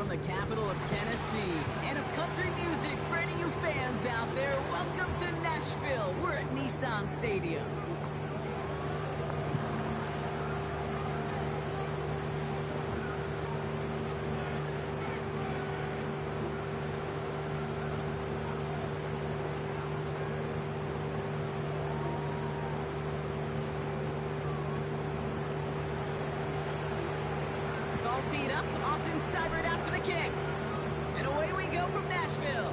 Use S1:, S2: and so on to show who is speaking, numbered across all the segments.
S1: from the capital of Tennessee and of country music for any of you fans out there. Welcome to Nashville. We're at Nissan Stadium. Ball teed up. Austin Seibert out for the kick. And away we go from Nashville.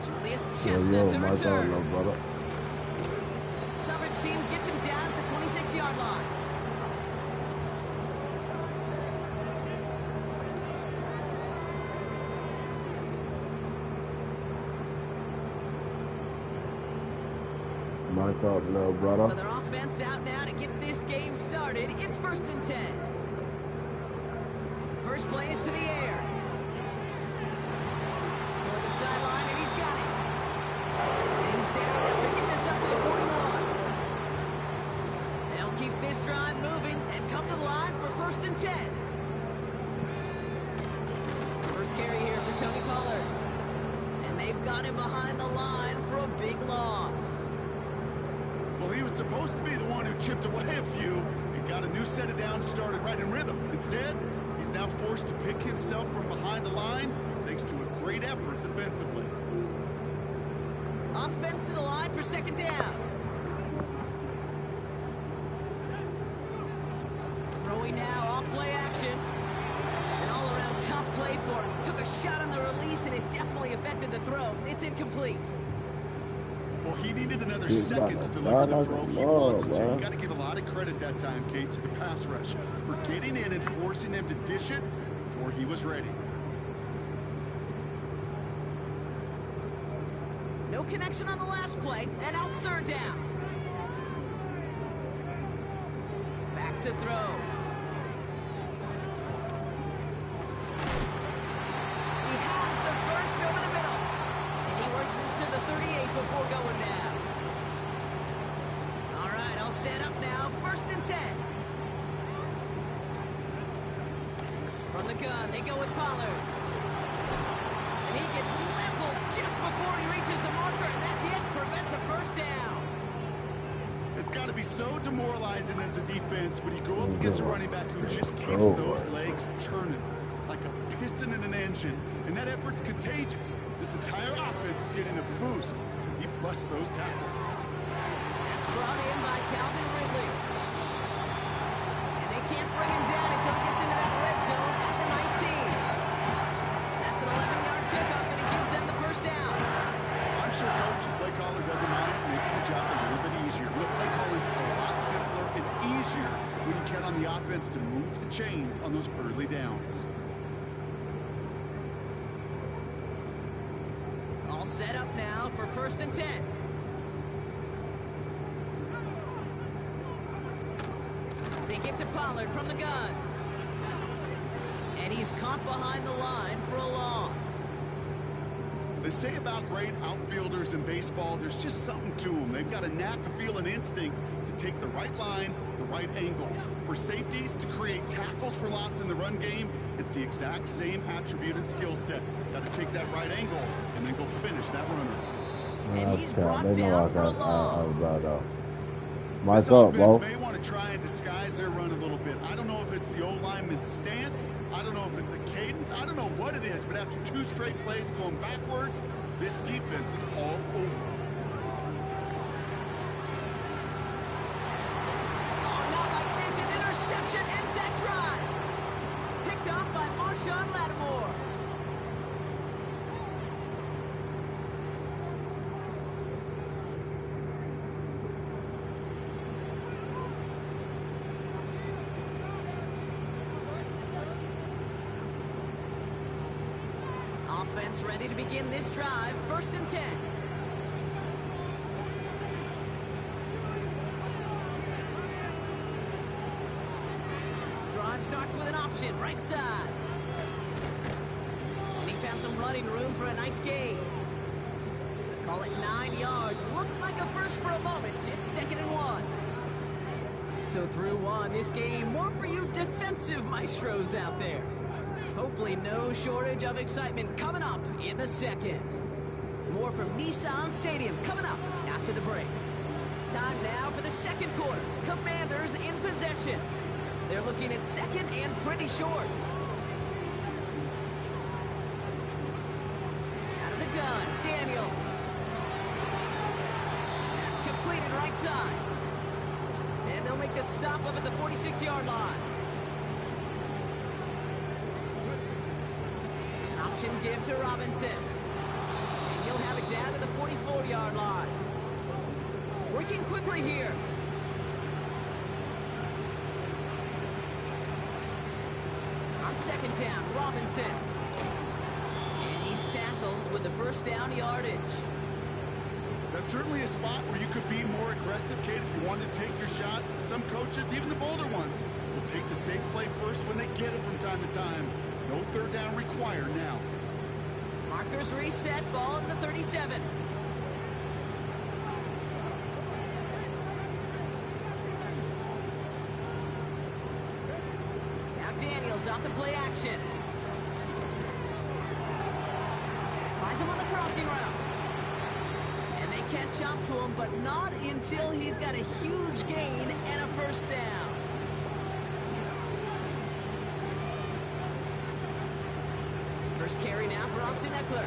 S1: Julius Chestnut to return. Coverage team gets him down at the 26-yard line.
S2: Mark up, little brother.
S1: So their offense out now to get this game started. It's 1st and 10. First play is to the air. Toward the sideline, and he's got it. And he's down after getting this up to the 41. They'll keep this drive moving and come to the line for 1st and 10. First carry here for Tony Pollard. And they've got him behind the line for a big loss.
S3: Well, he was supposed to be the one who chipped away a few and got a new set of downs started right in rhythm. Instead, he's now forced to pick himself from behind the line thanks to a great effort defensively.
S1: Offense to the line for 2nd down. Throwing now off play action. An all-around tough play for him. He took a shot on the release and it definitely affected the throw. It's incomplete.
S3: Well, he needed another second to deliver the throw he wanted to. You got to give a lot of credit that time, Kate, to the pass rush for getting in and forcing him to dish it before he was ready.
S1: No connection on the last play, and out 3rd down. Back to throw. He has the first over the middle. And he works this to the 38 before going down. All right, I'll set up now. 1st and 10. From the gun, they go with Pollard. And he gets leveled just before he reaches the marker, and that hit prevents a 1st down.
S3: It's got to be so demoralizing as a defense when you go up against a running back who just keeps those legs churning like a piston in an engine, and that effort's contagious. This entire offense is getting a boost. He busts those tackles.
S1: That's brought in by Calvin Ridley. And they can't bring him down until he gets into that red zone at the 19. That's an 11-yard pickup, and it gives them the 1st down.
S3: I'm sure Coach and play caller doesn't mind making the job a little bit easier. The play calling's a lot simpler and easier when you count on the offense to move the chains on those early downs.
S1: All set up now for 1st and 10. They give to Pollard from the gun. And he's caught behind the line for a loss.
S3: They say about great outfielders in baseball, there's just something to them. They've got a knack, a feel, and instinct to take the right line, the right angle. For safeties, to create tackles for loss in the run game, it's the exact same attribute and skill set. Got to take that right angle and then go finish that runner.
S1: And he's brought down for a loss.
S3: This offense may want to try and disguise their run a little bit. I don't know if it's the O-lineman's stance. I don't know if it's a cadence. I don't know what it is, but after 2 straight plays going backwards, this defense is all over.
S1: Oh, not like this. An interception ends that drive. Picked off by Marshawn Lattimore. Offense ready to begin this drive. 1st and 10. Drive starts with an option, right side. And he found some running room for a nice gain. Call it 9 yards. Looked like a first for a moment. It's 2nd and 1. So through one, this game more for you defensive maestros out there. Hopefully no shortage of excitement coming up in the second. More from Nissan Stadium coming up after the break. Time now for the second quarter. Commanders in possession. They're looking at second and pretty short. Out of the gun, Daniels. That's completed right side. And they'll make the stop up at the 46-yard line. An option give to Robinson. And he'll have it down to the 44-yard line. Working quickly here. On second down, Robinson. And he's tackled with the first down yardage.
S3: That's certainly a spot where you could be more aggressive, Kate, if you wanted to take your shots. Some coaches, even the bolder ones, will take the safe play first when they get it from time to time. No third down required now.
S1: Markers reset, ball at the 37. Daniels off the play action. Finds him on the crossing route. And they catch up to him, but not until he's got a huge gain and a first down. First carry now for Austin Eckler.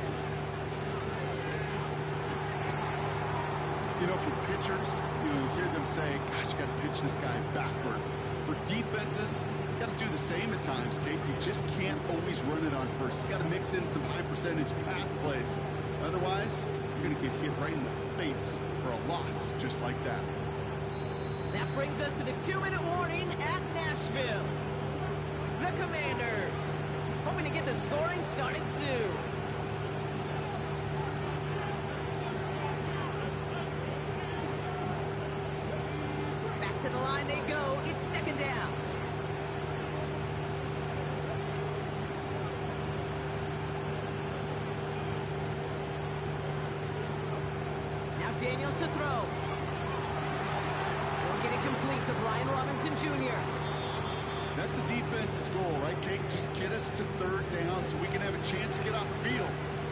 S3: You know, for pitchers, you hear them say, gosh, you got to pitch this guy backwards. For defenses, you got to do the same at times, Kate. You just can't always run it on first. You got to mix in some high percentage pass plays. Otherwise, you're going to get hit right in the face for a loss just like that.
S1: That brings us to the 2-minute warning at Nashville. The Commanders hoping to get the scoring started soon. Back to the line they go. It's second down. Daniels to throw. Won't get it complete to Brian Robinson Jr.
S3: That's a defense's goal, right, Kate? Just get us to third down so we can have a chance to get off the field.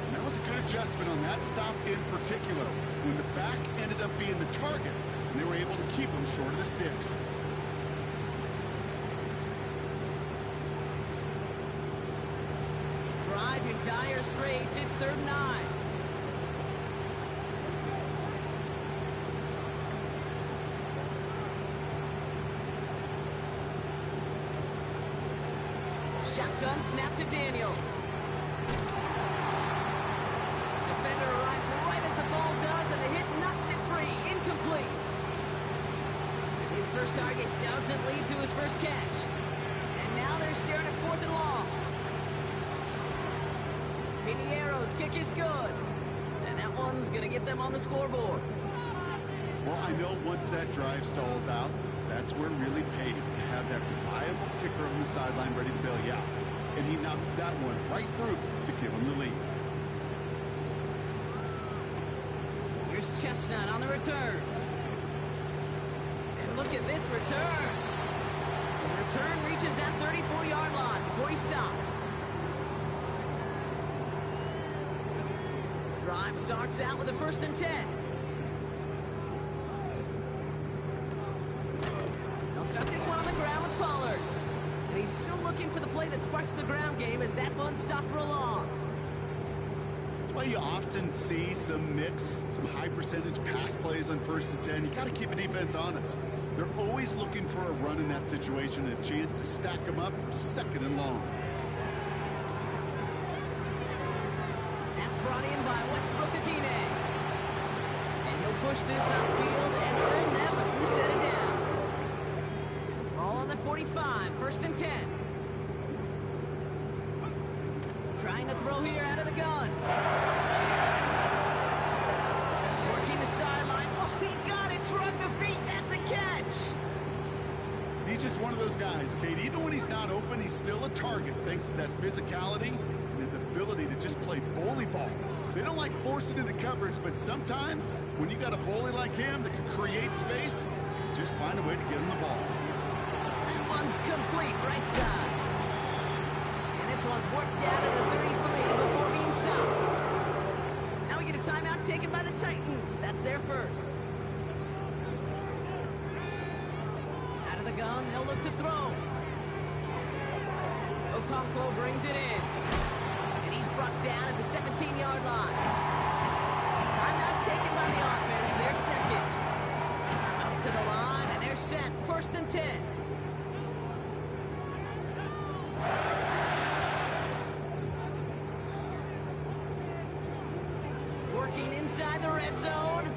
S3: And that was a good adjustment on that stop in particular, when the back ended up being the target, and they were able to keep him short of the sticks.
S1: Drive in dire straits. It's 3rd and 9. Shotgun snap to Daniels. Defender arrives right as the ball does, and the hit knocks it free. Incomplete. His first target doesn't lead to his first catch. And now they're staring at 4th and long. Pinheiro's kick is good. And that one's going to get them on the scoreboard.
S3: Well, I know once that drive stalls out, that's where it really pays to have that reliable kicker on the sideline ready to bail you out. And he knocks that one right through to give him the lead.
S1: Here's Chestnut on the return. And look at this return. His return reaches that 34-yard line before he stopped. Drive starts out with a 1st and 10. Start this one on the ground with Pollard. And he's still looking for the play that sparks the ground game as that one stopped for a loss.
S3: That's why you often see some mix, some high percentage pass plays on 1st and 10. You got to keep a defense honest. They're always looking for a run in that situation, a chance to stack them up for 2nd and long.
S1: That's brought in by Westbrook Akine. And he'll push this upfield and earn them a new set of downs. Ball on the 45, 1st and 10. Trying to throw here out of the gun. Working the sideline. Oh, he got it. Drug the feet. That's a catch.
S3: He's just one of those guys, Kate. Even when he's not open, he's still a target thanks to that physicality and his ability to just play bully ball. They don't like forcing into coverage, but sometimes when you got a bully like him that can create space, just find a way to get him the ball.
S1: That one's complete right side. And this This one's worked down to the 33 before being stopped. Now we get a timeout taken by the Titans. That's their first. Out of the gun, they'll look to throw. Okonkwo brings it in. And he's brought down at the 17-yard line. Timeout taken by the offense. They're second. Up to the line, and they're set. 1st and 10. Working inside the red zone. And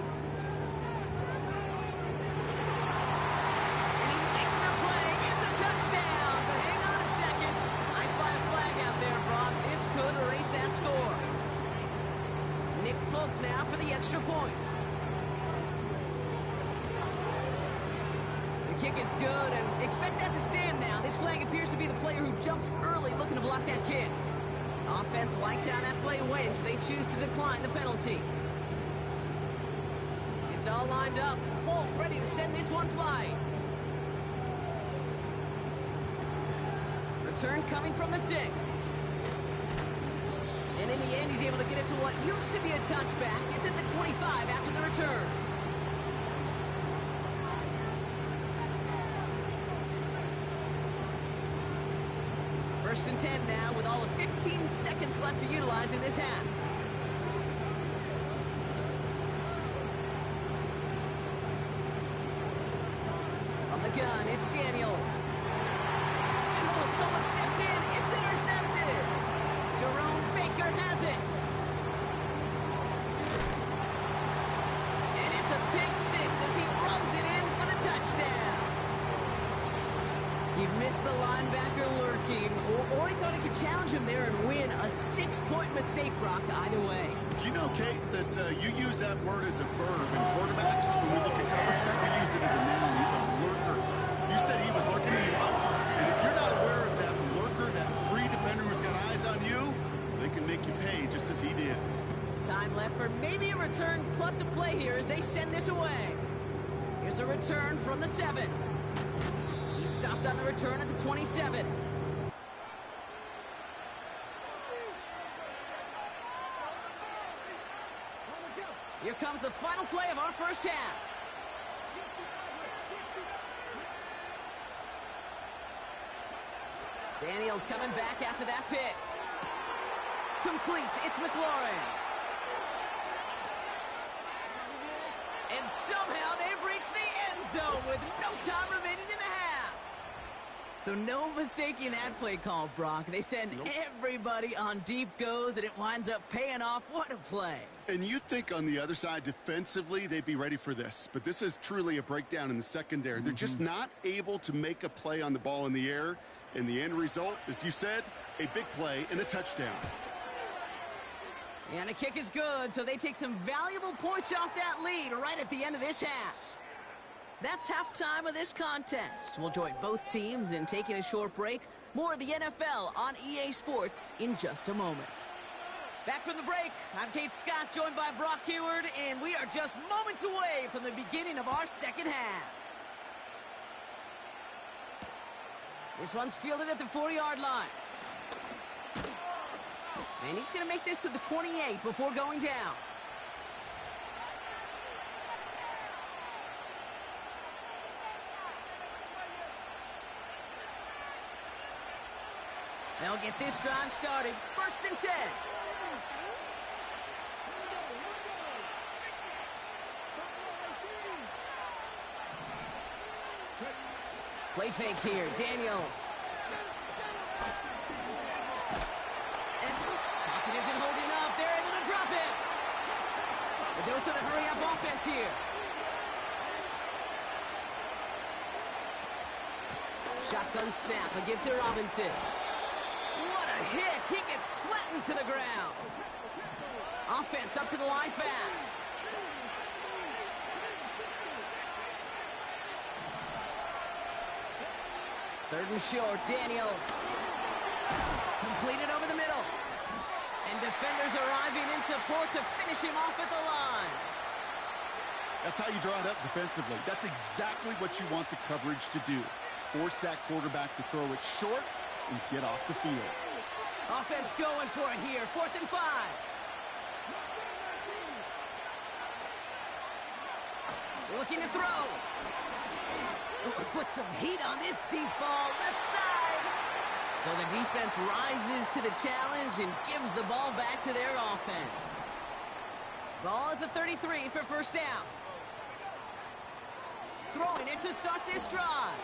S1: he makes the play. It's a touchdown. But hang on a second. I spy a flag out there, Brock. This could erase that score. Nick Folk now for the extra point. The kick is good, and expect that to stand now. This flag appears to be the player who jumps early looking to block that kick. Offense liked how that play went. They choose to decline the penalty. It's all lined up. Folk ready to send this one flying. Return coming from the 6. And in the end, he's able to get it to what used to be a touchback. It's at the 25 after the return. First and 10 now with all of 15 seconds left to utilize in this half. On the gun, it's Daniels. Oh, someone stepped in. It's intercepted. Jerome Baker has it. And it's a pick 6 as he runs it in for the touchdown. He missed the linebacker lurking, or he thought he could challenge him there and win. A 6-point mistake, Brock, either way.
S3: You know, Kate, that you use that word as a verb in quarterbacks. When we look at coverages, we use it as a noun. He's a lurker. You said he was lurking, and he was. And if you're not aware of that lurker, that free defender who's got eyes on you, they can make you pay just as he did.
S1: Time left for maybe a return plus a play here as they send this away. Here's a return from the 7. He stopped on the return at the 27. Here comes the final play of our first half. Daniels coming back after that pick. Complete. It's McLaurin. And somehow they've reached the end zone with no time remaining in the half. So no mistaking that play call, Brock. They send everybody on deep goes, and it winds up paying off. What a play.
S3: And you think on the other side, defensively, they'd be ready for this. But this is truly a breakdown in the secondary. They're just not able to make a play on the ball in the air. And the end result, as you said, a big play and a touchdown.
S1: And the kick is good, so they take some valuable points off that lead right at the end of this half. That's halftime of this contest. We'll join both teams in taking a short break. More of the NFL on EA Sports in just a moment. Back from the break, I'm Kate Scott, joined by Brock Heward, and we are just moments away from the beginning of our second half. This one's fielded at the 4-yard line. And he's going to make this to the 28 before going down. They'll get this drive started. 1st and 10. Play fake here. Daniels. And pocket isn't holding up. They're able to drop it. The dose of the hurry-up offense here. Shotgun snap. A give to Robinson. What a hit. He gets flattened to the ground. Offense up to the line fast. Third and short, Daniels. Completed over the middle. And defenders arriving in support to finish him off at the line.
S3: That's how you draw it up defensively. That's exactly what you want the coverage to do. Force that quarterback to throw it short and get off the field.
S1: Offense going for it here. 4th and 5. Looking to throw. Put some heat on this deep ball. Left side. So the defense rises to the challenge and gives the ball back to their offense. Ball at the 33 for first down. Throwing it to start this drive.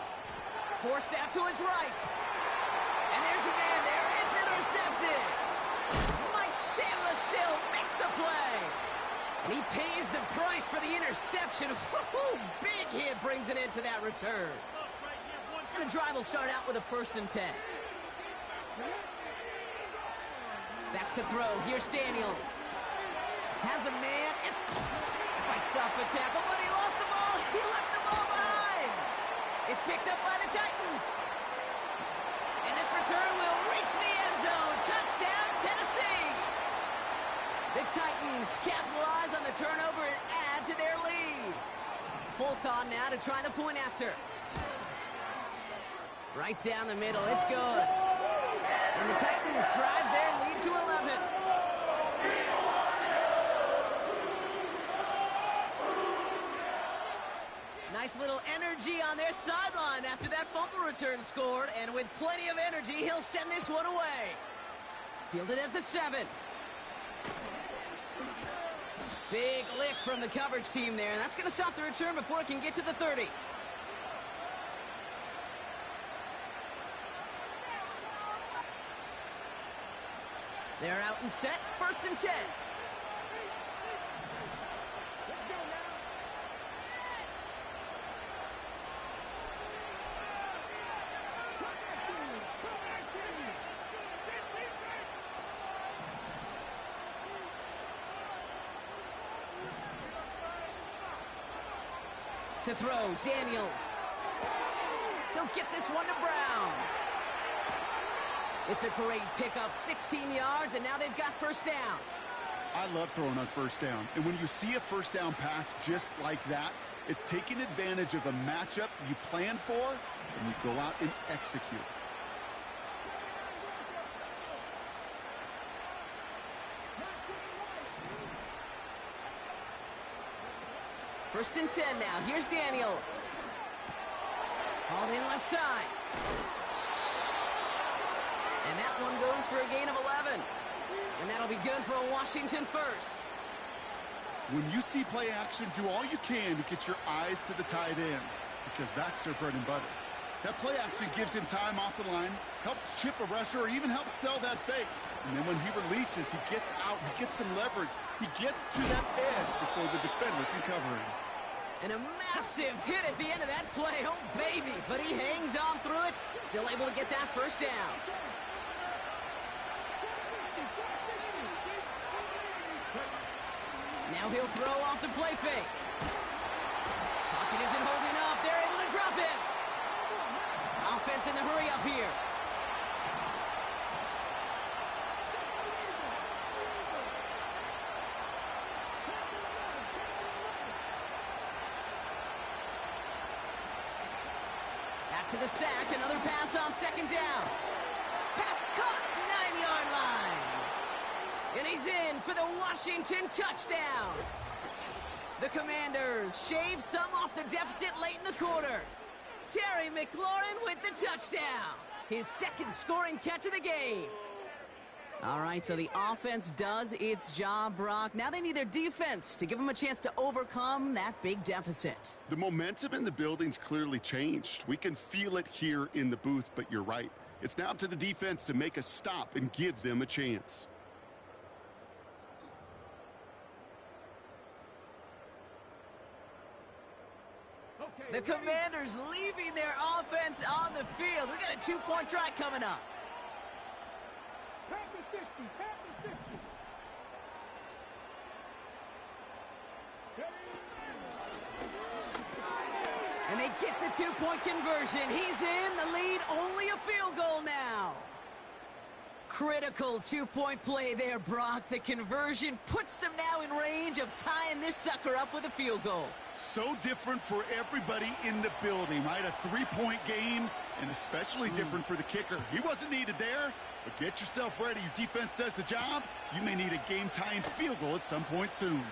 S1: Forced out to his right. And there's a man there. It's intercepted. Mike Samuel makes the play. And he pays the price for the interception. Woo-hoo! Big hit brings it into that return. And the drive will start out with a 1st and 10. Back to throw. Here's Daniels. Has a man. It's fights off a tackle, but he lost the ball. He left the ball behind. It's picked up by the Titans. And this return will reach the end zone. Touchdown, Tennessee. The Titans capitalize on the turnover and add to their lead. Fulcon now to try the point after. Right down the middle. It's good. And the Titans drive their lead to 11. Nice little energy on their sideline after that fumble return scored. And with plenty of energy, he'll send this one away. Fielded at the 7. Big lick from the coverage team there. That's going to stop the return before it can get to the 30. They're out and set. 1st and 10. To throw, Daniels. He'll get this one to Brown. It's a great pickup, 16 yards, and now they've got first down.
S3: I love throwing on first down. And when you see a first down pass just like that, it's taking advantage of a matchup you plan for, and you go out and execute.
S1: First and 10 now. Here's Daniels. Hauled in left side. And that one goes for a gain of 11. And that'll be good for a Washington first.
S3: When you see play action, do all you can to get your eyes to the tight end, because that's their bread and butter. That play action gives him time off the line, helps chip a rusher, or even helps sell that fake. And then when he releases, he gets out, he gets some leverage. He gets to that edge before the defender can cover him.
S1: And a massive hit at the end of that play. Oh, baby. But he hangs on through it. Still able to get that first down. Now he'll throw off the play fake. Pocket isn't holding up. They're able to drop it. Offense in the hurry up here. After the sack, another pass on second down. Pass caught, 9-yard line. And he's in for the Washington touchdown. The Commanders shave some off the deficit late in the quarter. Terry McLaurin with the touchdown. His second scoring catch of the game. All right, so the offense does its job, Brock. Now they need their defense to give them a chance to overcome that big deficit.
S3: The momentum in the building's clearly changed. We can feel it here in the booth, but you're right. It's now up to the defense to make a stop and give them a chance.
S1: The Commanders leaving their offense on the field. We got a 2-point try coming up. And they get the 2-point conversion. He's in the lead, only a field goal now. Critical 2-point play there, Brock. The conversion puts them now in range of tying this sucker up with a field goal.
S3: So different for everybody in the building, right? A 3-point game And especially different for the kicker. He wasn't needed there, but get yourself ready. Your defense does the job. You may need a game-tying field goal at some point soon.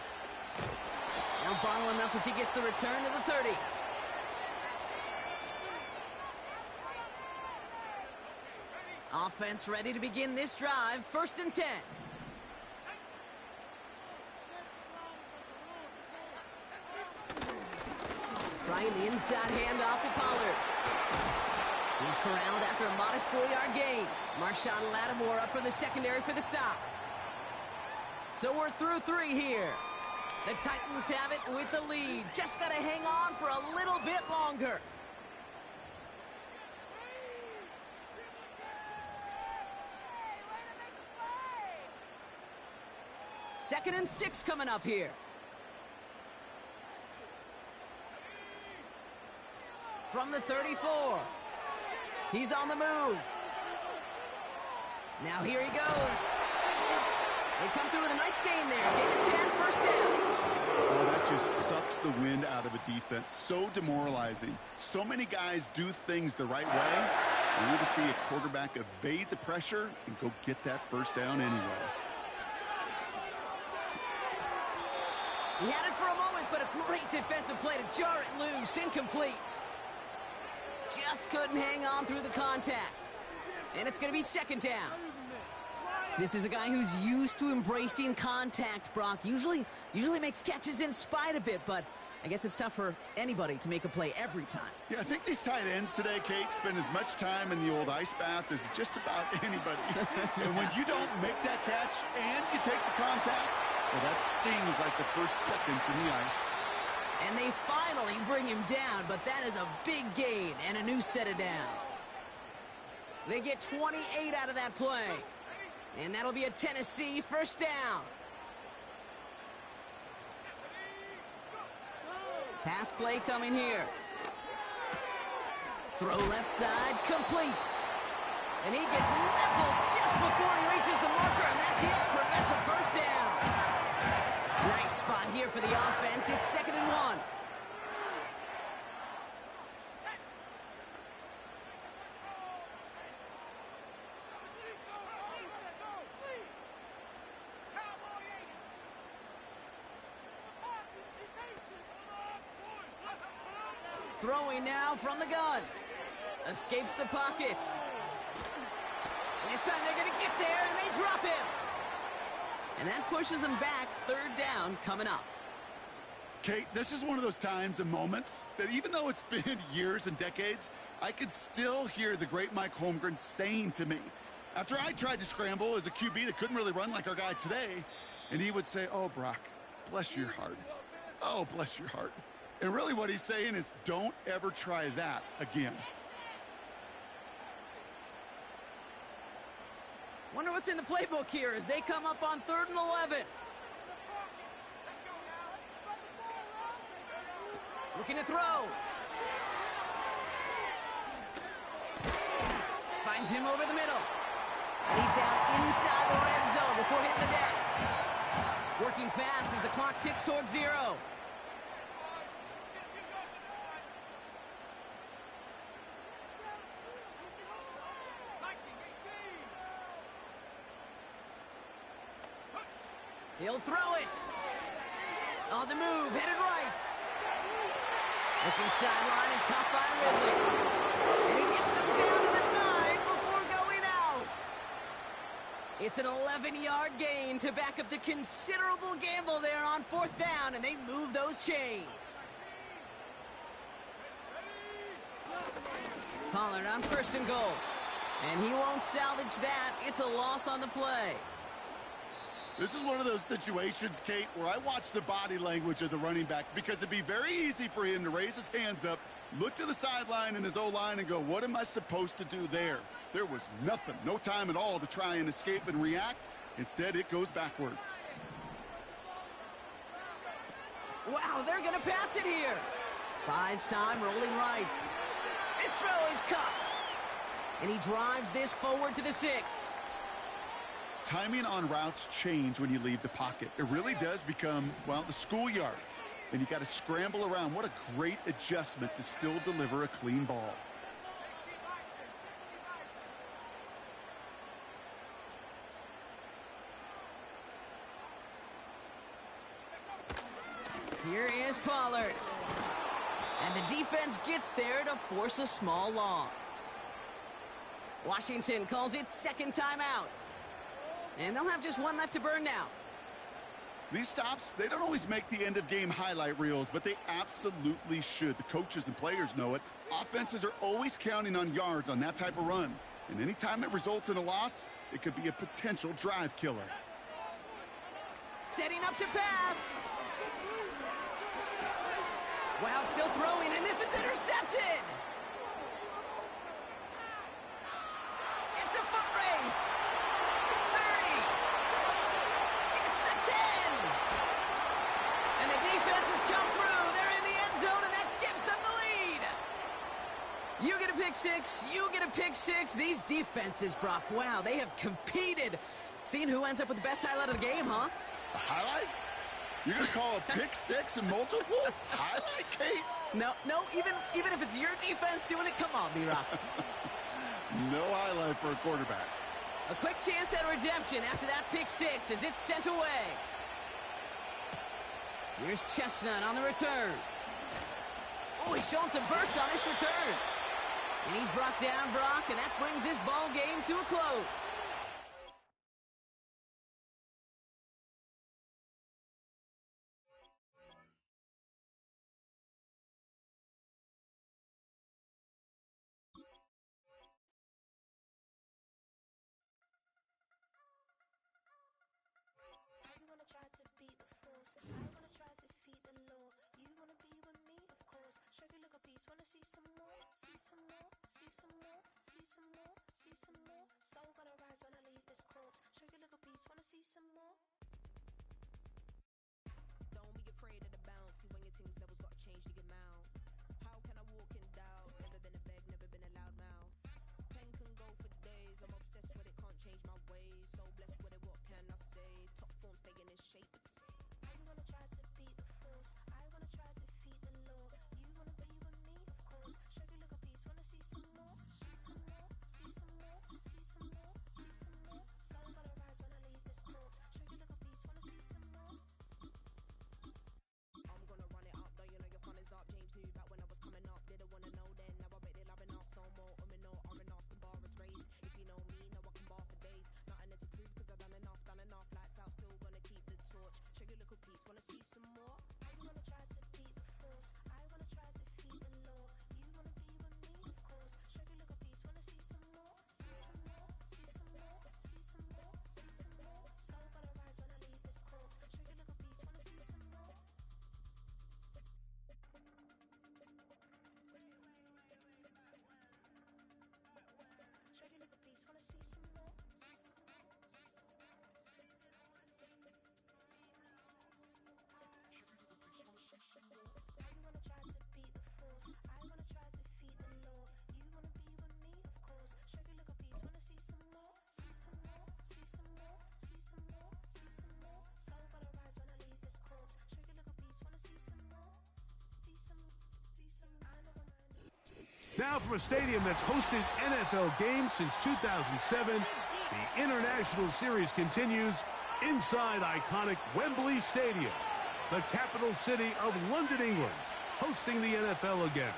S1: Now bottle him up as he gets the return to the 30. Offense ready to begin this drive. 1st and 10. Trying the inside handoff to Pollard. He's corralled after a modest 4-yard gain. Marshawn Lattimore up from the secondary for the stop. So we're through 3 here. The Titans have it with the lead. Just got to hang on for a little bit longer. Second and 6 coming up here. From the 34. He's on the move. Now here he goes. They come through with a nice gain there. Gain of 10, 1st down.
S3: Oh, that just sucks the wind out of a defense. So demoralizing. So many guys do things the right way. We need to see a quarterback evade the pressure and go get that 1st down anyway.
S1: He had it for a moment, but a great defensive play to jar it loose. Incomplete. Just couldn't hang on through the contact. And it's going to be 2nd down. This is a guy who's used to embracing contact, Brock. Usually makes catches in spite of it, but I guess it's tough for anybody to make a play every time.
S3: Yeah, I think these tight ends today, Kate, spend as much time in the old ice bath as just about anybody. And when you don't make that catch and you take the contact, well, that stings like the first seconds in the ice.
S1: And they finally bring him down, but that is a big gain and a new set of downs. They get 28 out of that play. And that'll be a Tennessee 1st down. Pass play coming here. Throw left side, complete. And he gets leveled just before he reaches the marker, and that hit prevents a 1st down. Nice spot here for the offense. It's 2nd and 1. Throwing now from the gun. Escapes the pocket. This time they're going to get there, and they drop him. And that pushes them back. 3rd down coming up.
S3: Kate, this is one of those times and moments that even though it's been years and decades, I could still hear the great Mike Holmgren saying to me, after I tried to scramble as a QB that couldn't really run like our guy today, and he would say, "Oh, Brock, bless your heart. Oh, bless your heart." And really what he's saying is, don't ever try that again.
S1: Wonder what's in the playbook here as they come up on 3rd and 11. Looking to throw. Finds him over the middle. And he's down inside the red zone before hitting the deck. Working fast as the clock ticks towards 0. He'll throw it. On the move, headed right. Looking sideline and caught by Ridley. And he gets them down to the 9 before going out. It's an 11-yard gain to back up the considerable gamble there on 4th down, and they move those chains. Pollard on 1st and goal. And he won't salvage that. It's a loss on the play.
S3: This is one of those situations, Kate, where I watch the body language of the running back because it'd be very easy for him to raise his hands up, look to the sideline in his O-line and go, what am I supposed to do there? There was nothing, no time at all to try and escape and react. Instead, it goes backwards.
S1: Wow, they're going to pass it here. Buys time, rolling right. His throw is caught. And he drives this forward to the 6.
S3: Timing on routes change when you leave the pocket. It really does become, well, the schoolyard. And you got to scramble around. What a great adjustment to still deliver a clean ball.
S1: Here is Pollard. And the defense gets there to force a small loss. Washington calls it second timeout. And they'll have just one left to burn now.
S3: These stops, they don't always make the end-of-game highlight reels, but they absolutely should. The coaches and players know it. Offenses are always counting on yards on that type of run. And anytime it results in a loss, it could be a potential drive killer.
S1: Setting up to pass. Wow, still throwing, and this is intercepted. It's a foot race. 30. It's the 10. And the defense has come through. They're in the end zone, and that gives them the lead. You get a pick six. You get a pick six. These defenses, Brock, wow, they have competed. Seeing who ends up with the best highlight of the game, huh?
S3: A highlight? You're going to call a pick six and multiple? Highlight, Kate?
S1: No, even if it's your defense doing it, come on, B-Rock.
S3: No highlight for a quarterback.
S1: A quick chance at redemption after that pick six as it's sent away. Here's Chestnut on the return. Oh, he's showing some burst on his return. And he's brought down, Brock, and that brings this ball game to a close.
S2: Now from a stadium that's hosted NFL games since 2007, the International Series continues inside iconic Wembley Stadium, the capital city of London, England, hosting the NFL again.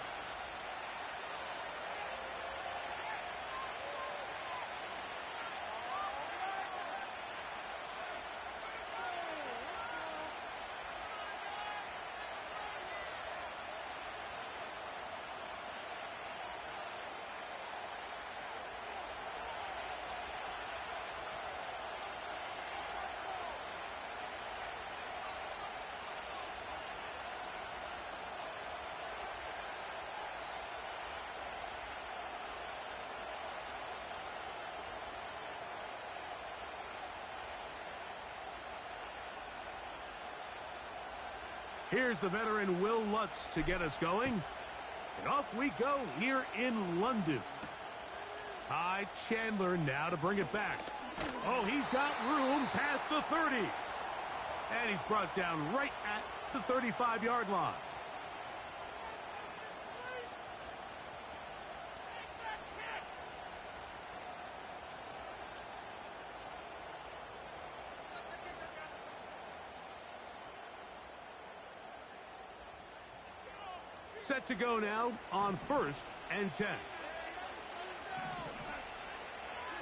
S2: Here's the veteran Will Lutz to get us going. And off we go here in London. Ty Chandler now to bring it back. Oh, he's got room past the 30. And he's brought down right at the 35-yard line. Set to go now on 1st and 10.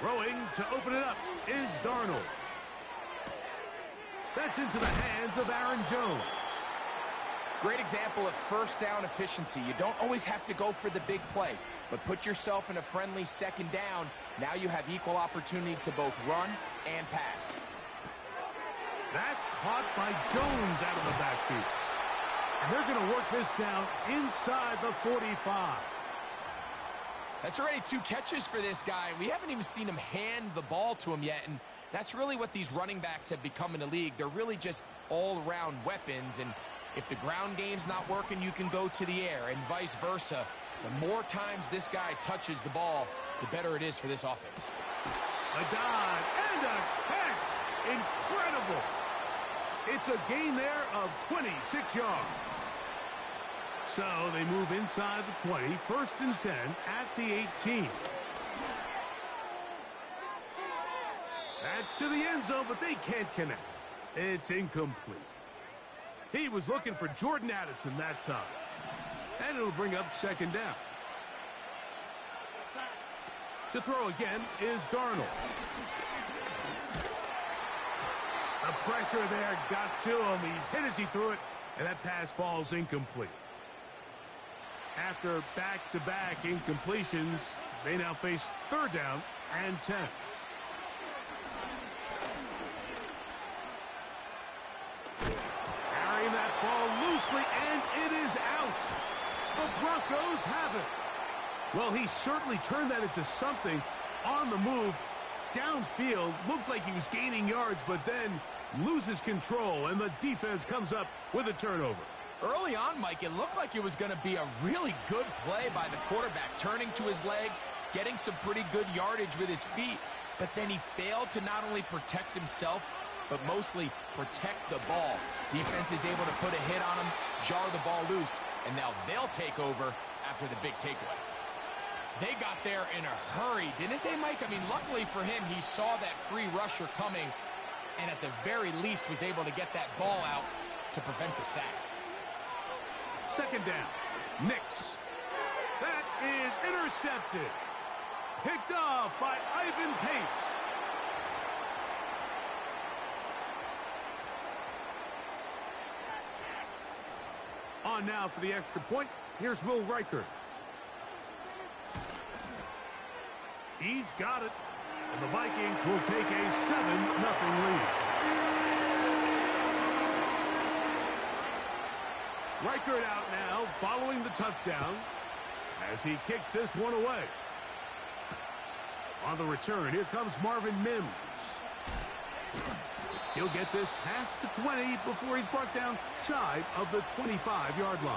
S2: Throwing to open it up is Darnold. That's into the hands of Aaron Jones.
S4: Great example of first down efficiency. You don't always have to go for the big play, but put yourself in a friendly second down. Now you have equal opportunity to both run and pass.
S2: That's caught by Jones out of the backfield. And they're going to work this down inside the 45.
S4: That's already 2 catches for this guy. We haven't even seen him hand the ball to him yet, and that's really what these running backs have become in the league. They're really just all-around weapons, and if the ground game's not working, you can go to the air, and vice versa. The more times this guy touches the ball, the better it is for this offense.
S2: A dive and a catch. Incredible. It's a gain there of 26 yards. So they move inside the 20, 1st and 10 at the 18. That's to the end zone, but they can't connect. It's incomplete. He was looking for Jordan Addison that time. And it'll bring up 2nd down. To throw again is Darnold. The pressure there got to him. He's hit as he threw it, and that pass falls incomplete. After back-to-back incompletions, they now face 3rd down and 10. Carrying that ball loosely, and it is out. The Broncos have it. Well, he certainly turned that into something on the move. Downfield, looked like he was gaining yards, but then loses control, and the defense comes up with a turnover.
S4: Early on, Mike, it looked like it was going to be a really good play by the quarterback, turning to his legs, getting some pretty good yardage with his feet, but then he failed to not only protect himself, but mostly protect the ball. Defense is able to put a hit on him, jar the ball loose, and now they'll take over after the big takeaway. They got there in a hurry, didn't they, Mike? I mean, luckily for him, he saw that free rusher coming, and at the very least was able to get that ball out to prevent the sack.
S2: 2nd down. Nix. That is intercepted. Picked off by Ivan Pace. On now for the extra point. Here's Will Reichert. He's got it. And the Vikings will take a 7-0 lead. Reichert out now, following the touchdown, as he kicks this one away. On the return, here comes Marvin Mims. He'll get this past the 20 before he's brought down shy of the 25-yard line.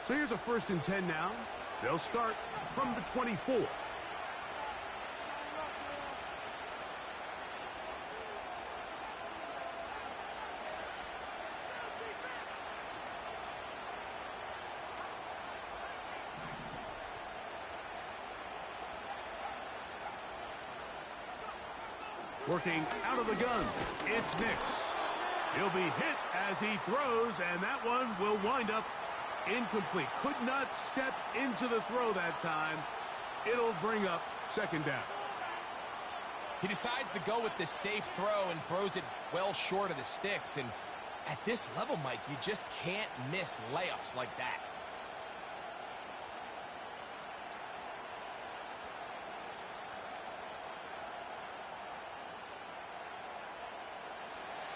S2: So here's a 1st and 10 now. They'll start from the 24. Working out of the gun, it's Nix. He'll be hit as he throws, and that one will wind up incomplete. Could not step into the throw that time. It'll bring up 2nd down.
S4: He decides to go with the safe throw and throws it well short of the sticks. And at this level, Mike, you just can't miss layups like that.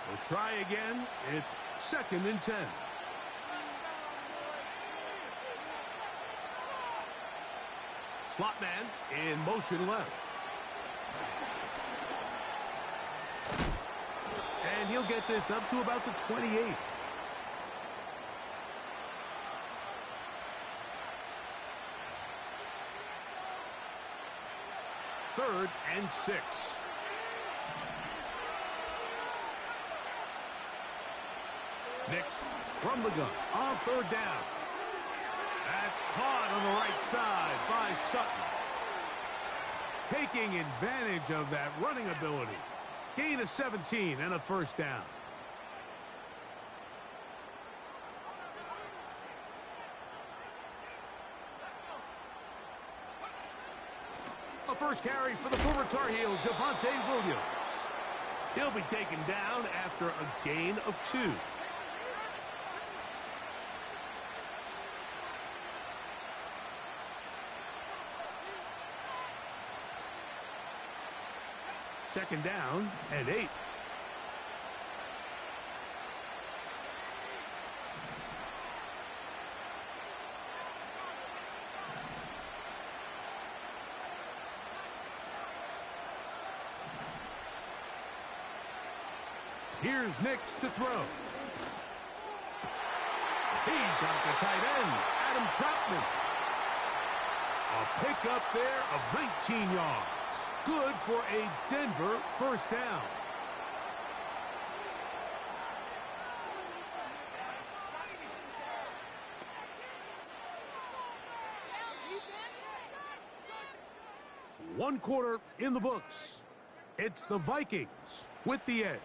S2: We'll try again. It's 2nd and 10. Slot man in motion left. And he'll get this up to about the 28. Third and 6. Nix from the gun on 3rd down. That's caught on the right side by Sutton. Taking advantage of that running ability. Gain of 17 and a first down. A first carry for the former Tar Heel, Javonte Williams. He'll be taken down after a gain of 2. Second down and 8. Here's Nix to throw. He's got the tight end, Adam Troutman. A pickup there of 19 yards. Good for a Denver first down. One quarter in the books. It's the Vikings with the edge.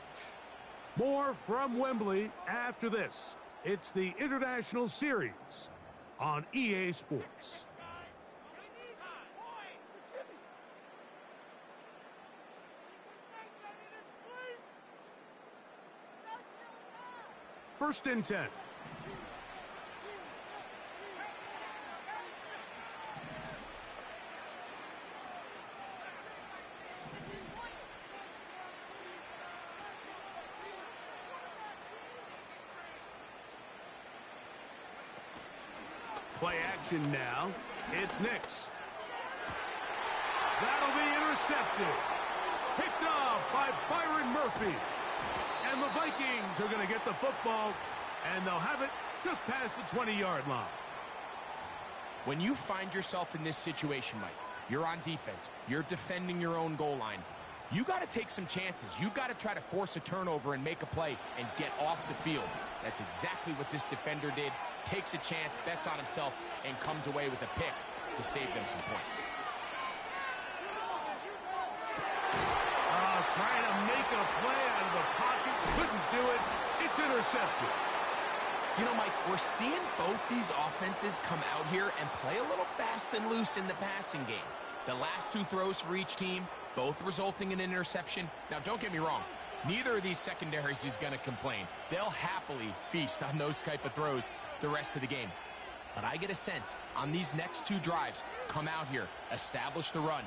S2: More from Wembley after this. It's the International Series on EA Sports. First and 10. Play action now. It's Nix. That'll be intercepted. Picked off by Byron Murphy. And the Vikings are going to get the football, and they'll have it just past the 20-yard line.
S4: When you find yourself in this situation, Mike, you're on defense, you're defending your own goal line, you got to take some chances. You got to try to force a turnover and make a play and get off the field. That's exactly what this defender did. Takes a chance, bets on himself, and comes away with a pick to save them some points.
S2: Trying to make a play out of the pocket. Couldn't do it. It's intercepted.
S4: You know, Mike, we're seeing both these offenses come out here and play a little fast and loose in the passing game. The last 2 throws for each team, both resulting in an interception. Now, don't get me wrong. Neither of these secondaries is going to complain. They'll happily feast on those type of throws the rest of the game. But I get a sense on these next 2 drives, come out here, establish the run,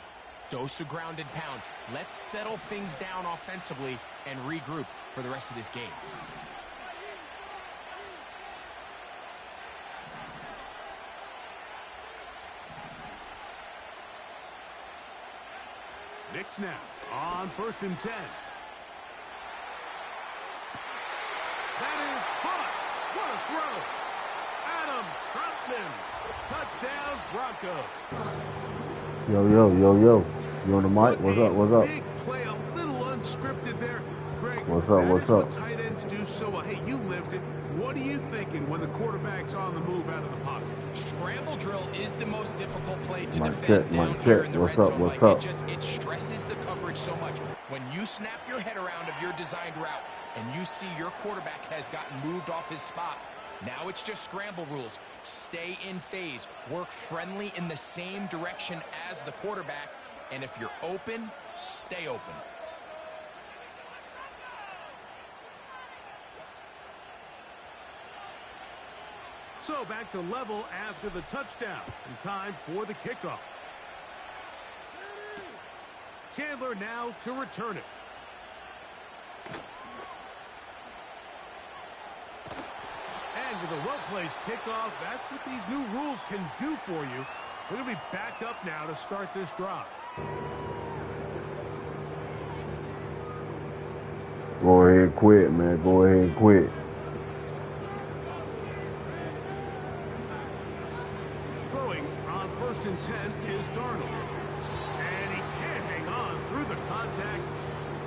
S4: dose of ground and pound. Let's settle things down offensively and regroup for the rest of this game.
S2: Nix now on first and 10. That is caught. What a throw. Adam Troutman. Touchdown, Broncos.
S5: Yo. You on the mic? What's up?
S2: Big play, a little unscripted there. Greg,
S5: What's up?
S2: what tight ends do so well. Hey, you lived it. What are you thinking when the quarterback's on the move out of the pocket?
S4: Scramble drill is the most difficult play to
S5: Mike
S4: defend
S5: check,
S4: down
S5: Mike
S4: here
S5: check.
S4: in the
S5: What's
S4: red
S5: up?
S4: zone.
S5: What's
S4: Like,
S5: up?
S4: it stresses the coverage so much. When you snap your head around of your designed route and you see your quarterback has gotten moved off his spot, now it's just scramble rules. Stay in phase. Work friendly in the same direction as the quarterback. And if you're open, stay open.
S2: So back to level after the touchdown. And time for the kickoff. Chandler now to return it. And with a well-placed kickoff, that's what these new rules can do for you. We're going to be backed up now to start this drive.
S5: Go ahead and quit, man. Go ahead and quit.
S2: Throwing on first and 10 is Darnold. And he can't hang on through the contact.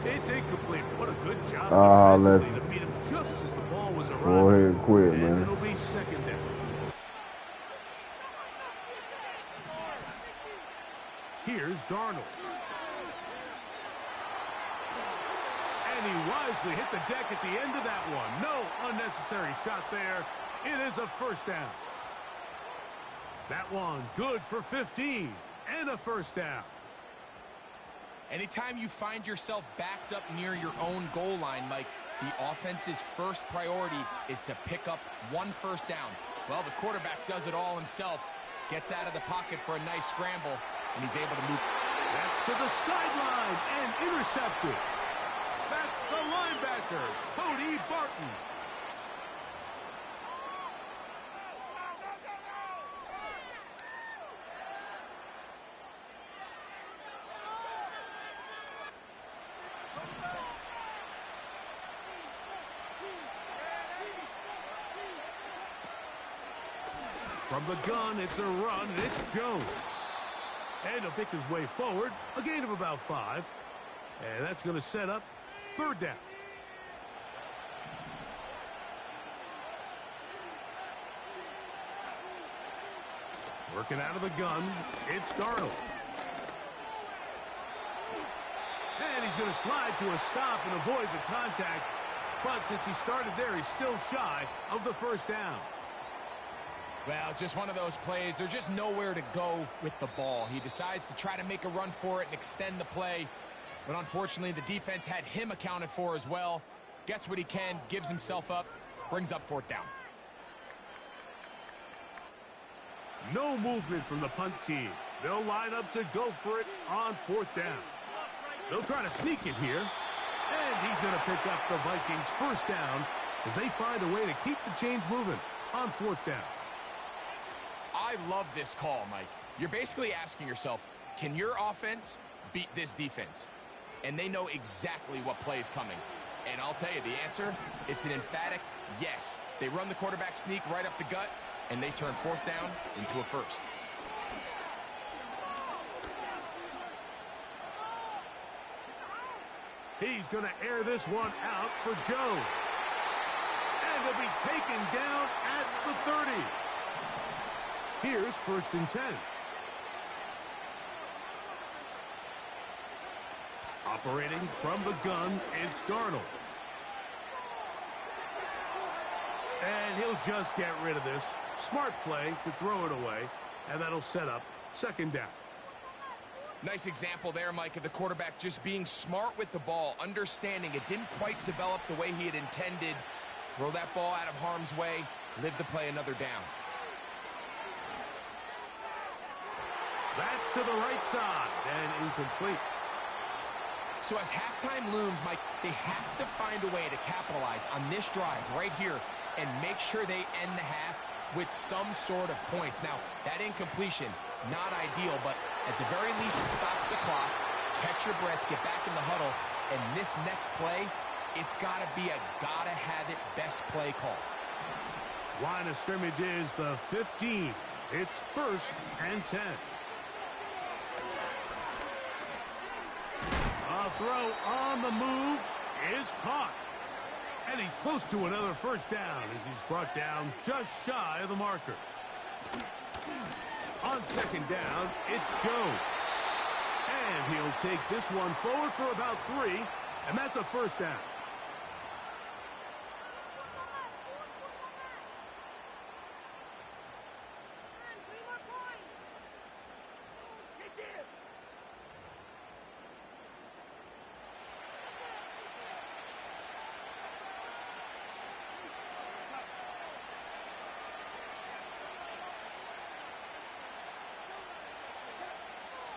S2: It's incomplete. What a good job defensively to meet him just as the ball was arriving.
S5: Go ahead and quit,
S2: and
S5: man.
S2: it'll be second down. Here's Darnold. And he wisely hit the deck at the end of that one. No unnecessary shot there. It is a first down. That one good for 15 and a first down.
S4: Anytime you find yourself backed up near your own goal line, Mike, the offense's first priority is to pick up one first down. Well, the quarterback does it all himself. Gets out of the pocket for a nice scramble, and he's able to move.
S2: That's to the sideline and intercepted. That's the linebacker, Cody Barton. From the gun, it's a run, and it's Jones. And he'll pick his way forward, a gain of about 5. And that's going to set up third down. Working out of the gun, it's Darnold. And he's going to slide to a stop and avoid the contact. But since he started there, he's still shy of the first down.
S4: Well, just one of those plays. There's just nowhere to go with the ball. He decides to try to make a run for it and extend the play. But unfortunately, the defense had him accounted for as well. Gets what he can, gives himself up, brings up fourth down.
S2: No movement from the punt team. They'll line up to go for it on fourth down. They'll try to sneak it here. And he's going to pick up the Vikings' first down as they find a way to keep the chains moving on fourth down.
S4: I love this call, Mike. You're basically asking yourself, can your offense beat this defense? And they know exactly what play is coming. And I'll tell you the answer, it's an emphatic yes. They run the quarterback sneak right up the gut, and they turn fourth down into a first.
S2: He's going to air this one out for Jones. And he'll be taken down at the 30. Here's first and 10. Operating from the gun, it's Darnold. And he'll just get rid of this. Smart play to throw it away, and that'll set up second down.
S4: Nice example there, Mike, of the quarterback just being smart with the ball, understanding it didn't quite develop the way he had intended. Throw that ball out of harm's way, live to play another down.
S2: That's to the right side and incomplete.
S4: So as halftime looms, Mike, they have to find a way to capitalize on this drive right here and make sure they end the half with some sort of points. Now, that incompletion, not ideal, but at the very least it stops the clock. Catch your breath, get back in the huddle, and this next play, it's got to be a gotta-have-it best play call.
S2: Line of scrimmage is the 15. It's first and 10. A throw on the move is caught. And he's close to another first down as he's brought down just shy of the marker. On second down, it's Jones. And he'll take this one forward for about 3, and that's a first down.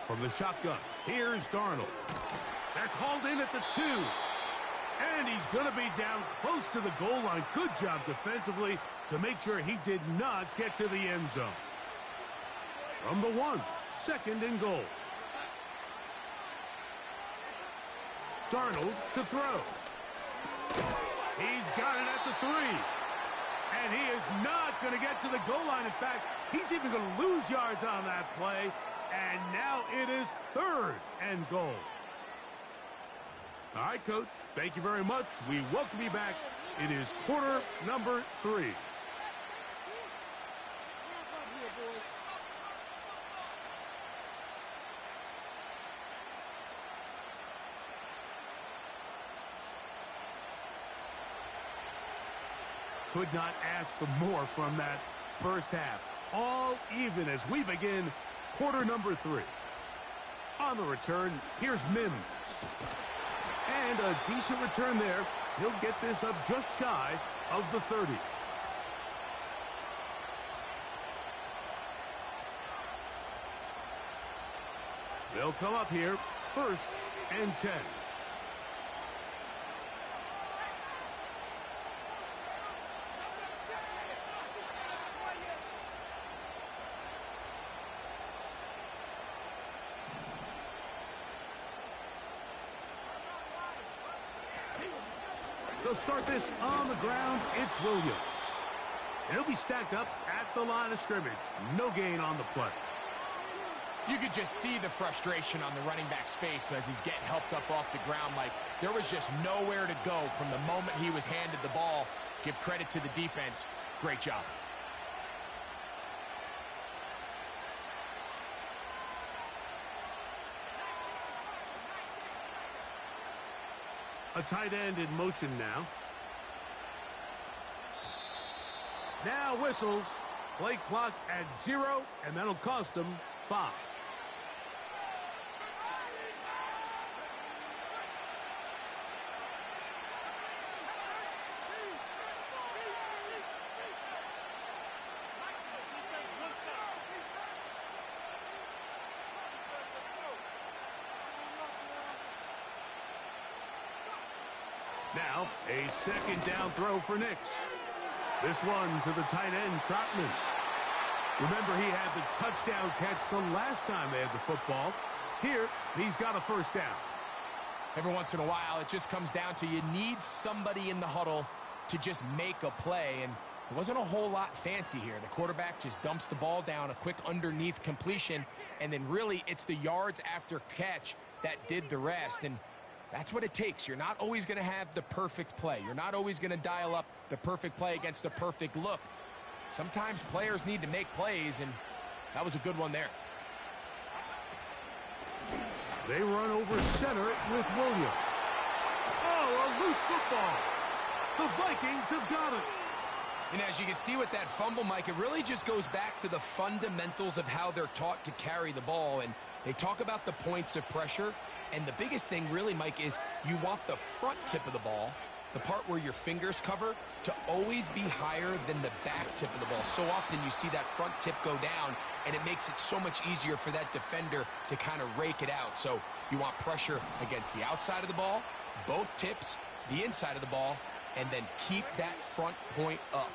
S2: From the shotgun, here's Darnold. That's hauled in at the 2. And he's going to be down close to the goal line. Good job defensively to make sure he did not get to the end zone. From the 1, second and goal. Darnold to throw. He's got it at the 3. And he is not going to get to the goal line. In fact, he's even going to lose yards on that play. And now it is third and goal. All right, Coach, thank you very much. We welcome you back. It is quarter number 3. Could not ask for more from that first half. All even as we begin quarter number 3. On the return, here's Mims. And a decent return there. He'll get this up just shy of the 30. They'll come up here, 1st and 10. They'll start this on the ground. It's Williams. And he'll be stacked up at the line of scrimmage. No gain on the play.
S4: You could just see the frustration on the running back's face as he's getting helped up off the ground. Like, there was just nowhere to go from the moment he was handed the ball. Give credit to the defense. Great job.
S2: A tight end in motion now. Now whistles. Play clock at 0, and that'll cost them 5. Now, a second down throw for Nix. This one to the tight end, Trotman. Remember, he had the touchdown catch the last time they had the football. Here, he's got a first down.
S4: Every once in a while, it just comes down to you need somebody in the huddle to just make a play, and it wasn't a whole lot fancy here. The quarterback just dumps the ball down, a quick underneath completion, and then really it's the yards after catch that did the rest, and that's what it takes. You're not always going to have the perfect play. You're not always going to dial up the perfect play against the perfect look. Sometimes players need to make plays, and that was a good one there.
S2: They run over center with Williams. Oh, a loose football. The Vikings have got it.
S4: And as you can see with that fumble, Mike, it really just goes back to the fundamentals of how they're taught to carry the ball. And they talk about the points of pressure. And the biggest thing really, Mike, is you want the front tip of the ball, the part where your fingers cover, to always be higher than the back tip of the ball. So often you see that front tip go down, and it makes it so much easier for that defender to kind of rake it out. So you want pressure against the outside of the ball, both tips, the inside of the ball, and then keep that front point up.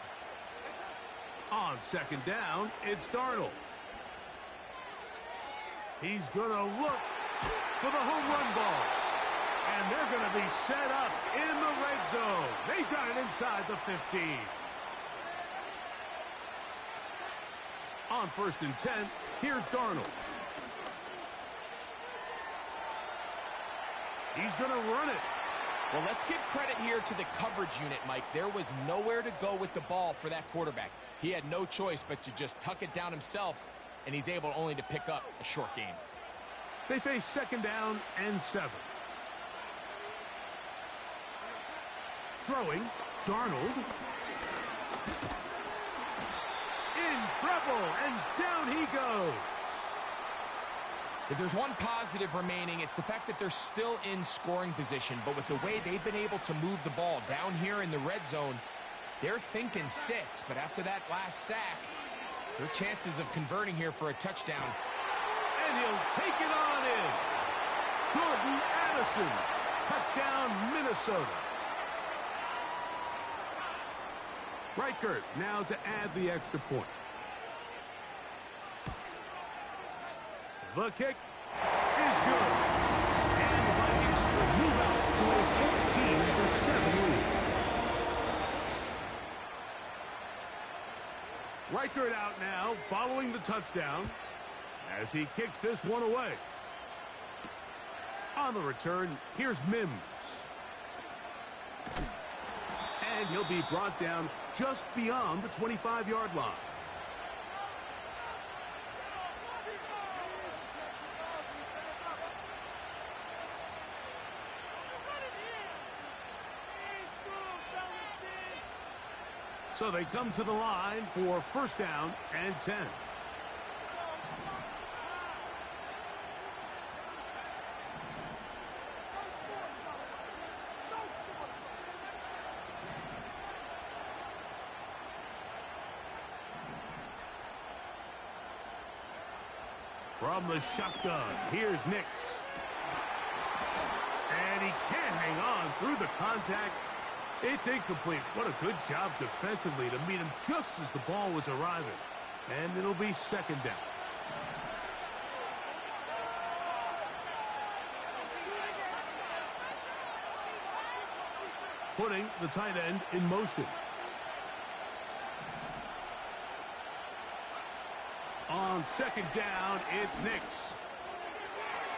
S2: On second down, it's Darnold. He's going to look for the home run ball. And they're going to be set up in the red zone. They've got it inside the 15. On 1st and 10, here's Darnold. He's going to run it.
S4: Well, let's give credit here to the coverage unit, Mike. There was nowhere to go with the ball for that quarterback. He had no choice but to just tuck it down himself, and he's able only to pick up a short gain.
S2: They face second down and 7. Throwing, Darnold. In trouble, and down he goes.
S4: If there's one positive remaining, it's the fact that they're still in scoring position. But with the way they've been able to move the ball down here in the red zone, they're thinking 6. But after that last sack, their chances of converting here for a touchdown.
S2: And he'll take it on in. Jordan Addison. Touchdown, Minnesota. Reichert now to add the extra point. The kick is good. And the Vikings will move out to a 14-7 lead. Reichert out now following the touchdown as he kicks this one away. On the return, here's Mims. And he'll be brought down just beyond the 25-yard line. So they come to the line for first down and 10. From the shotgun, here's Nix. And he can't hang on through the contact. It's incomplete. What a good job defensively to meet him just as the ball was arriving. And it'll be second down. Putting the tight end in motion. On second down, it's Nix.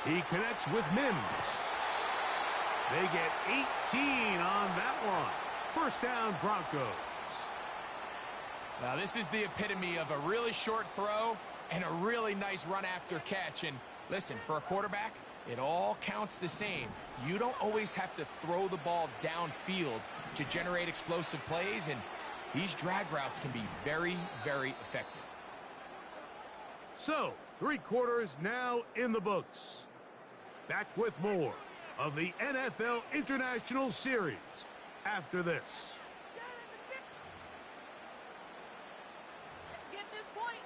S2: He connects with Mims. They get 18 on that one. First down, Broncos.
S4: Now, this is the epitome of a really short throw and a really nice run after catch. And listen, for a quarterback, it all counts the same. You don't always have to throw the ball downfield to generate explosive plays, and these drag routes can be very, very effective.
S2: So, 3 quarters now in the books. Back with more of the NFL International Series after this.
S6: Let's get this point.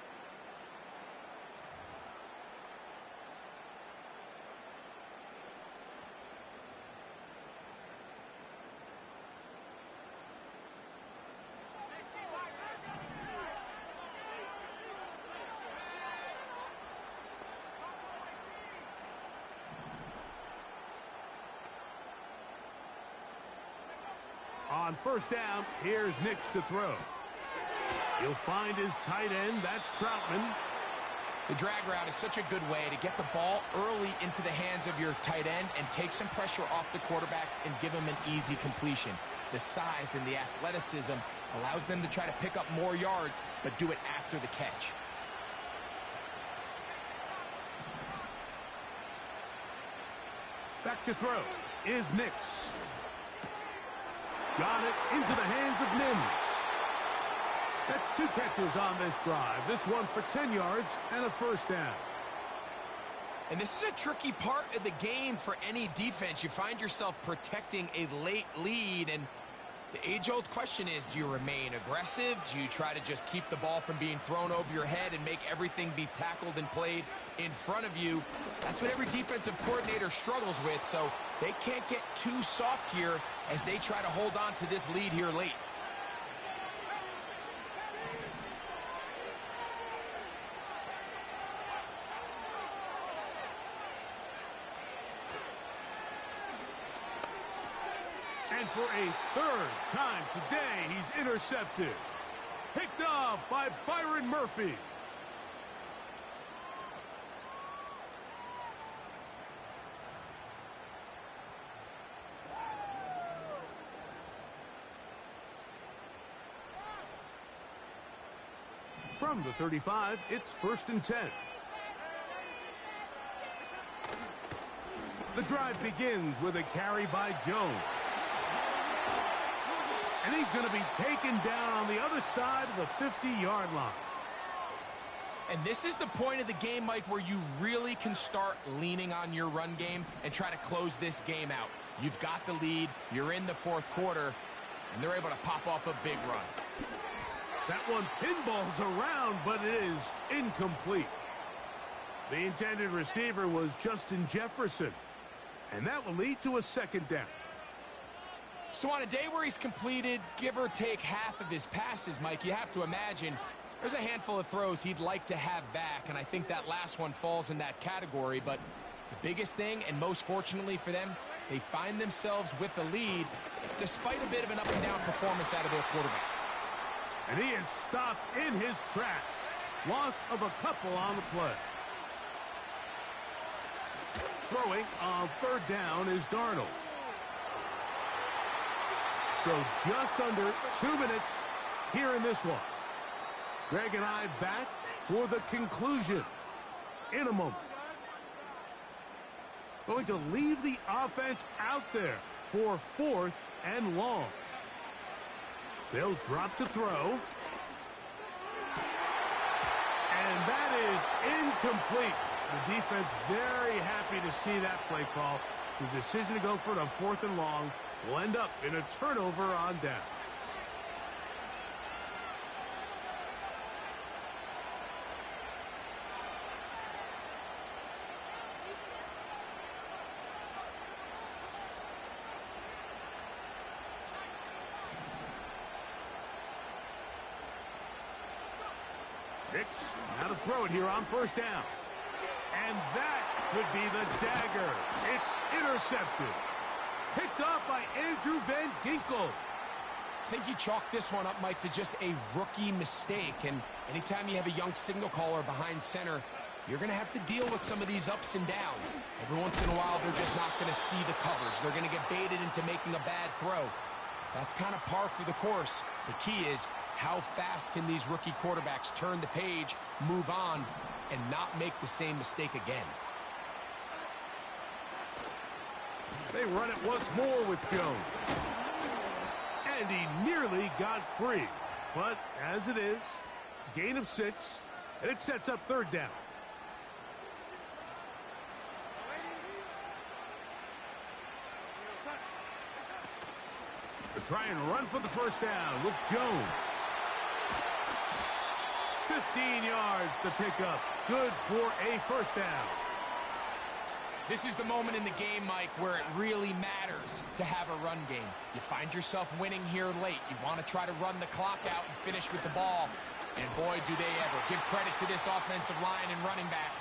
S2: On first down, here's Nix to throw. He'll find his tight end. That's Troutman.
S4: The drag route is such a good way to get the ball early into the hands of your tight end and take some pressure off the quarterback and give him an easy completion. The size and the athleticism allows them to try to pick up more yards, but do it after the catch.
S2: Back to throw is Nix. Got it into the hands of Mims. That's 2 catches on this drive. This one for 10 yards and a first down.
S4: And this is a tricky part of the game for any defense. You find yourself protecting a late lead, and the age-old question is, do you remain aggressive? Do you try to just keep the ball from being thrown over your head and make everything be tackled and played in front of you? That's what every defensive coordinator struggles with, so they can't get too soft here as they try to hold on to this lead here late.
S2: And for a third time today, he's intercepted. Picked off by Byron Murphy. From the 35, it's first and 10. The drive begins with a carry by Jones. And he's going to be taken down on the other side of the 50-yard line.
S4: And this is the point of the game, Mike, where you really can start leaning on your run game and try to close this game out. You've got the lead, you're in the fourth quarter, and they're able to pop off a big run.
S2: That one pinballs around, but it is incomplete. The intended receiver was Justin Jefferson, and that will lead to a second down.
S4: So on a day where he's completed, give or take half of his passes, Mike, you have to imagine there's a handful of throws he'd like to have back, and I think that last one falls in that category. But the biggest thing, and most fortunately for them, they find themselves with a lead despite a bit of an up-and-down performance out of their quarterback.
S2: And he is stopped in his tracks. Loss of a couple on the play. Throwing on third down is Darnold. So just under 2 minutes here in this one. Greg and I back for the conclusion in a moment. Going to leave the offense out there for 4th and long. They'll drop to throw. And that is incomplete. The defense very happy to see that play call. The decision to go for it on 4th and long will end up in a turnover on downs. Hicks, now to throw it here on 1st down. And that could be the dagger. It's intercepted. Picked off by Andrew Van Ginkel.
S4: I think you chalk this one up, Mike, to just a rookie mistake. And anytime you have a young signal caller behind center, you're going to have to deal with some of these ups and downs. Every once in a while, they're just not going to see the coverage. They're going to get baited into making a bad throw. That's kind of par for the course. The key is, how fast can these rookie quarterbacks turn the page, move on, and not make the same mistake again?
S2: They run it once more with Jones. And he nearly got free. But as it is, gain of 6, and it sets up 3rd down. They try and run for the 1st down with Jones. 15 yards to pick up. Good for a 1st down.
S4: This is the moment in the game, Mike, where it really matters to have a run game. You find yourself winning here late. You want to try to run the clock out and finish with the ball. And boy, do they ever. Give credit to this offensive line and running back.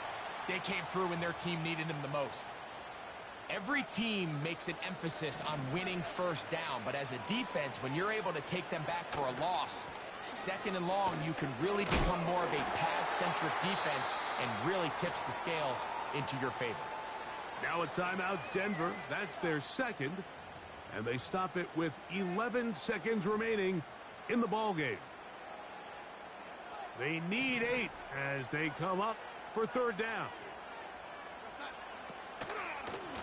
S4: They came through when their team needed them the most. Every team makes an emphasis on winning 1st down, but as a defense, when you're able to take them back for a loss, 2nd and long, you can really become more of a pass-centric defense and really tips the scales into your favor.
S2: Now a timeout, Denver. That's their 2nd. And they stop it with 11 seconds remaining in the ballgame. They need 8 as they come up for 3rd down.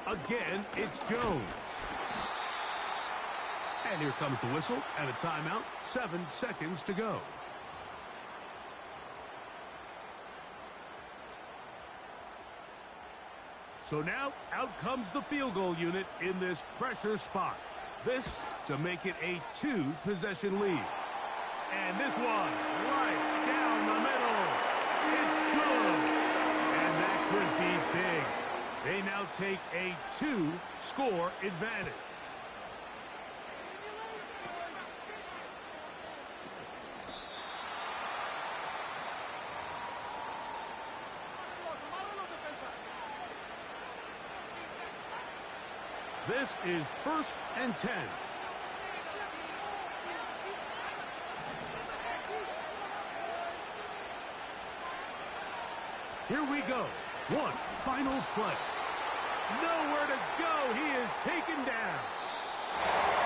S2: Again, it's Jones. And here comes the whistle and a timeout. 7 seconds to go. So now, out comes the field goal unit in this pressure spot. This to make it a 2-possession lead. And this one, right down the middle. It's good. And that could be big. They now take a 2-score advantage. This is 1st and 10. Here we go. One final play. Nowhere to go. He is taken down.